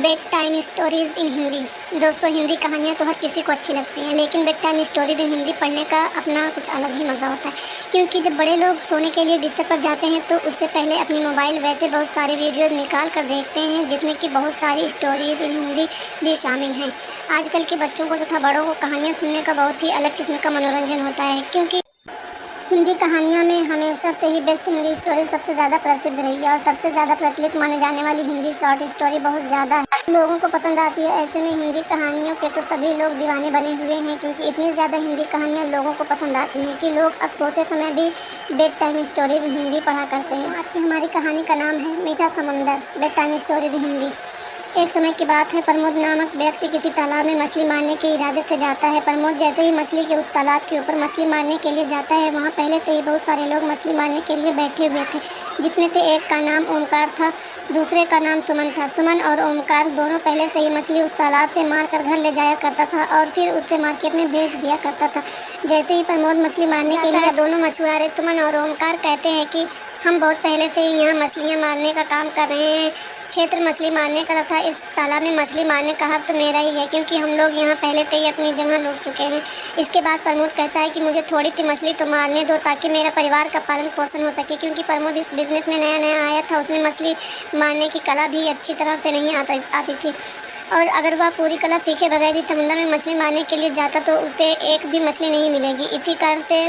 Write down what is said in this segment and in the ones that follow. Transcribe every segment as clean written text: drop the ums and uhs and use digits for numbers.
Bed time stories in Hindi. दोस्तों, हिंदी कहानियाँ तो हर किसी को अच्छी लगती हैं, लेकिन bed time stories in Hindi पढ़ने का अपना कुछ अलग ही मज़ा होता है। क्योंकि जब बड़े लोग सोने के लिए बिस्तर पर जाते हैं तो उससे पहले अपनी मोबाइल वैसे बहुत सारे वीडियोज़ निकाल कर देखते हैं, जिसमें कि बहुत सारी स्टोरीज इन हिंदी भी शामिल हैं। आजकल के बच्चों को तथा बड़ों को कहानियाँ सुनने का बहुत ही अलग किस्म का मनोरंजन होता है, क्योंकि हिंदी कहानियों में हमेशा से ही बेस्ट हिंदी स्टोरी सबसे ज़्यादा प्रसिद्ध रही है और सबसे ज़्यादा प्रचलित माने जाने वाली हिंदी शॉर्ट स्टोरी बहुत ज़्यादा लोगों को पसंद आती है। ऐसे में हिंदी कहानियों के तो सभी लोग दीवाने बने हुए हैं, क्योंकि इतनी ज़्यादा हिंदी कहानियाँ लोगों को पसंद आती हैं कि लोग अब सोते समय भी बेड टाइम स्टोरी हिंदी पढ़ा करते हैं। आज की हमारी कहानी का नाम है मीठा समंदर, बेड टाइम स्टोरी हिंदी। एक समय की बात है, प्रमोद नामक व्यक्ति किसी तालाब में मछली मारने के इरादे से जाता है। प्रमोद जैसे ही मछली के उस तालाब के ऊपर मछली मारने के लिए जाता है, वहाँ पहले से ही बहुत सारे लोग मछली मारने के लिए बैठे हुए थे, जिसमें से एक का नाम ओमकार था, दूसरे का नाम सुमन था। सुमन और ओमकार दोनों पहले से ही मछली उस तालाब से मार कर घर ले जाया करता था और फिर उससे मार्केट में बेच दिया करता था। जैसे ही प्रमोद मछली मारने के लिए दोनों मछुआरे सुमन और ओमकार कहते हैं कि हम बहुत पहले से ही यहाँ मछलियाँ मारने का काम कर रहे हैं। क्षेत्र मछली मारने का तथा इस तालाब में मछली मारने का हक तो मेरा ही है, क्योंकि हम लोग यहाँ पहले से ही अपनी जगह लूट चुके हैं। इसके बाद प्रमोद कहता है कि मुझे थोड़ी सी मछली तो मारने दो, ताकि मेरा परिवार का पालन पोषण हो सके। क्योंकि प्रमोद इस बिज़नेस में नया नया आया था, उसमें मछली मारने की कला भी अच्छी तरह से नहीं आती थी, और अगर वह पूरी कला सीखे बगैर ही समुद्र में मछली मारने के लिए जाता तो उसे एक भी मछली नहीं मिलेगी। इसी कारण से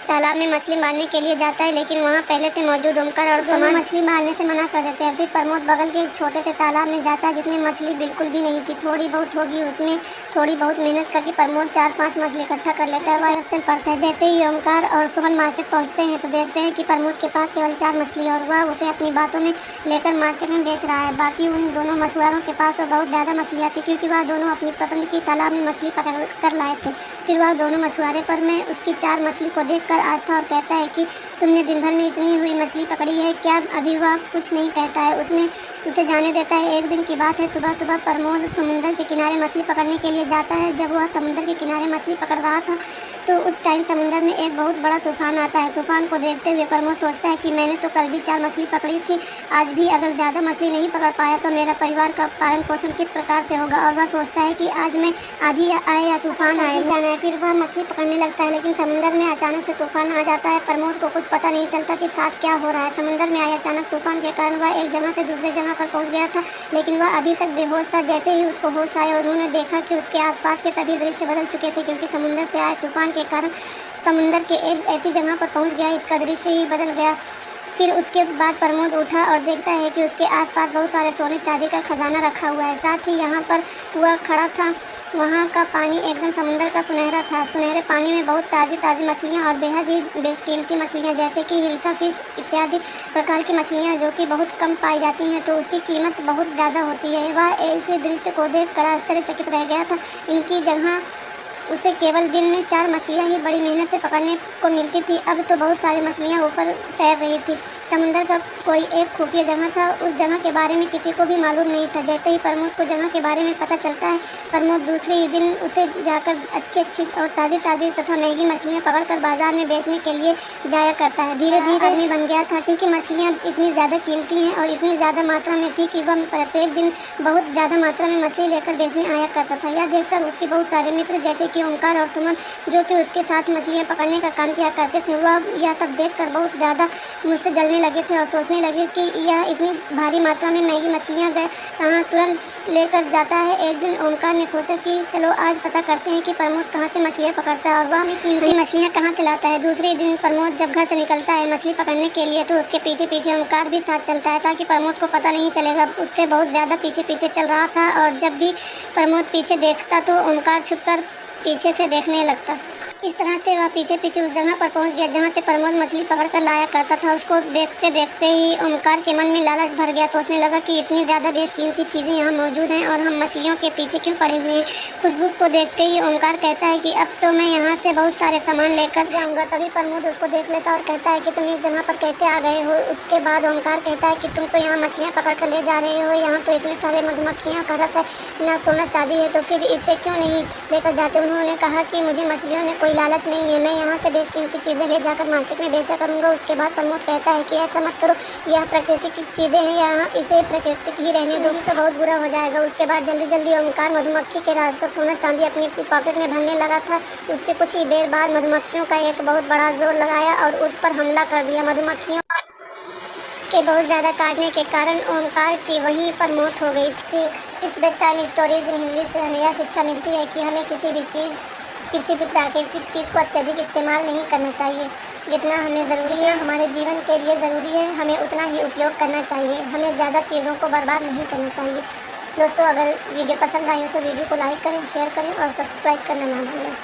तालाब में मछली मारने के लिए जाता है, लेकिन वहाँ पहले से मौजूद ओमकार और सुमन मछली मारने से मना कर देते हैं। फिर प्रमोद बगल के छोटे से तालाब में जाता है, जिसमें मछली बिल्कुल भी नहीं थी, थोड़ी बहुत होगी। उसमें थोड़ी बहुत मेहनत करके प्रमोद 4-5 मछली इकट्ठा कर लेता है। वह चल पड़ता है। जैसे ही ओमकार और सुमन मार्केट पहुँचते हैं तो देखते हैं कि प्रमोद के पास केवल 4 मछली और वह उसे अपनी बातों में लेकर मार्केट में बेच रहा है। बाकी उन दोनों मछुआरों के पास तो बहुत ज़्यादा मछलियाँ थी, क्योंकि वह दोनों अपनी पसंद की तालाब में मछली पकड़ कर लाए थे। फिर वह दोनों मछुआरे पर में उसकी 4 मछली को देखकर आस्था और कहता है कि तुमने दिन भर में इतनी हुई मछली पकड़ी है क्या? अभी वह कुछ नहीं कहता है, उसे जाने देता है। एक दिन की बात है, सुबह सुबह प्रमोद समुद्र के किनारे मछली पकड़ने के लिए जाता है। जब वह समुद्र के किनारे मछली पकड़ रहा था तो उस टाइम समुद्र में एक बहुत बड़ा तूफान आता है। तूफान को देखते हुए प्रमोद सोचता है कि मैंने तो कल भी 4 मछली पकड़ी थी, आज भी अगर ज़्यादा मछली नहीं पकड़ पाया तो मेरा परिवार का पालन पोषण किस प्रकार से होगा। और वह सोचता है कि आज मैं आधी आए या तूफान आए जाना है। फिर वह मछली पकड़ने लगता है, लेकिन समुद्र में अचानक से तूफान आ जाता है। प्रमोद को कुछ पता नहीं चलता कि साथ क्या हो रहा है। समुद्र में आए अचानक तूफान के कारण वह एक जगह से दूसरी जगह पर पहुँच गया था, लेकिन वह अभी तक बेहोश था। जैसे ही उसको होश आया, उन्होंने देखा कि उसके आसपास के सभी दृश्य बदल चुके थे, क्योंकि समुद्र से आए तूफान के कारण समुंदर के एक ऐसी जगह पर पहुंच गया, इसका दृश्य ही बदल गया। फिर उसके बाद प्रमोद उठा और देखता है कि उसके आसपास बहुत सारे सोने चांदी का खजाना रखा हुआ है। साथ ही यहाँ पर वह खड़ा था, वहाँ का पानी एकदम समुंदर का सुनहरा था। सुनहरे पानी में बहुत ताज़ी ताज़ी मछलियाँ और बेहद ही बेशकीमती मछलियाँ, जैसे कि हिल्सा फिश इत्यादि प्रकार की मछलियाँ, जो कि बहुत कम पाई जाती हैं, तो उसकी कीमत बहुत ज़्यादा होती है। वह ऐसे दृश्य को देखकर आश्चर्यचकित रह गया था। इनकी जगह उसे केवल दिन में 4 मछलियाँ ही बड़ी मेहनत से पकड़ने को मिलती थी, अब तो बहुत सारी मछलियाँ ऊपर तैर रही थी। समुंदर का कोई एक खुफिया जगह था, उस जगह के बारे में किसी को भी मालूम नहीं था। जैसे ही प्रमोद को जगह के बारे में पता चलता है, प्रमोद दूसरे ही दिन उसे जाकर अच्छी और ताज़ी तथा महंगी मछलियाँ पकड़कर बाजार में बेचने के लिए जाया करता है। धीरे धीरे आदमी बन गया था, क्योंकि मछलियाँ इतनी ज़्यादा कीमती हैं और इतनी ज़्यादा मात्रा में थी कि वह प्रत्येक दिन बहुत ज़्यादा मात्रा में मछली लेकर बेचने आया करता था। यह देखकर उसके बहुत सारे मित्र, जैसे कि ओमकार और सुमन, जो कि उसके साथ मछलियाँ पकड़ने का काम किया करते थे, वह यह सब देखकर बहुत ज़्यादा मुझसे जलने लगे थे और सोचने लगे कि यह इतनी भारी मात्रा में महंगी मछलियाँ कहाँ तुरंत लेकर जाता है। एक दिन ओमकार ने सोचा कि चलो आज पता करते हैं कि प्रमोद कहाँ से मछलियाँ पकड़ता है और वह कीमती मछलियाँ कहाँ से लाता है। दूसरे दिन प्रमोद जब घर से निकलता है मछली पकड़ने के लिए, तो उसके पीछे पीछे ओमकार भी साथ चलता है, ताकि प्रमोद को पता नहीं चलेगा। उससे बहुत ज़्यादा पीछे पीछे चल रहा था, और जब भी प्रमोद पीछे देखता तो ओमकार छुपकर पीछे से देखने लगता। इस तरह से वह पीछे पीछे उस जगह पर पहुंच गया जहां से प्रमोद मछली पकड़ कर लाया करता था। उसको देखते देखते ही ओमकार के मन में लालच भर गया। सोचने लगा कि इतनी ज़्यादा बेशकीमती चीज़ें यहाँ मौजूद हैं और हम मछलियों के पीछे क्यों पड़े हुए हैं। खुशबू को देखते ही ओमकार कहता है कि अब तो मैं यहाँ से बहुत सारे सामान लेकर जाऊँगा। तभी प्रमोद उसको देख लेता और कहता है कि तुम इस जगह पर कैसे आ गए हो। उसके बाद ओमकार कहता है कि तुम तो यहाँ मछलियाँ पकड़ कर ले जा रहे हो, यहाँ तो इतने सारे मधुमक्खियाँ का रस है, ना सोना चांदी है, तो फिर इसे क्यों नहीं लेकर जाते। उन्होंने कहा कि मुझे मछलियों में कोई लालच नहीं है, मैं यहाँ से बेशकीमती चीज़ें ले जाकर मार्केट में बेचा करूँगा। उसके बाद प्रमोद कहता है कि ऐसा मत करो, यह प्रकृति की चीज़ें हैं, यहाँ इसे प्राकृतिक ही रहने दो, तो बहुत बुरा हो जाएगा। उसके बाद जल्दी जल्दी ओमकार मधुमक्खी के रास्ते सोना चांदी अपनी पॉकेट में भरने लगा था। उसके कुछ ही देर बाद मधुमक्खियों का एक बहुत बड़ा जोर लगाया और उस पर हमला कर दिया। मधुमक्खियों के बहुत ज़्यादा काटने के कारण ओमकार की वहीं पर मौत हो गई थी। इस bed time stories in Hindi से हमें यह शिक्षा मिलती है कि हमें किसी भी प्राकृतिक चीज़ को अत्यधिक इस्तेमाल नहीं करना चाहिए। जितना हमें ज़रूरी है, हमारे जीवन के लिए ज़रूरी है, हमें उतना ही उपयोग करना चाहिए। हमें ज़्यादा चीज़ों को बर्बाद नहीं करना चाहिए। दोस्तों, अगर वीडियो पसंद आई हो तो वीडियो को लाइक करें, शेयर करें और सब्सक्राइब करना ना भूलें।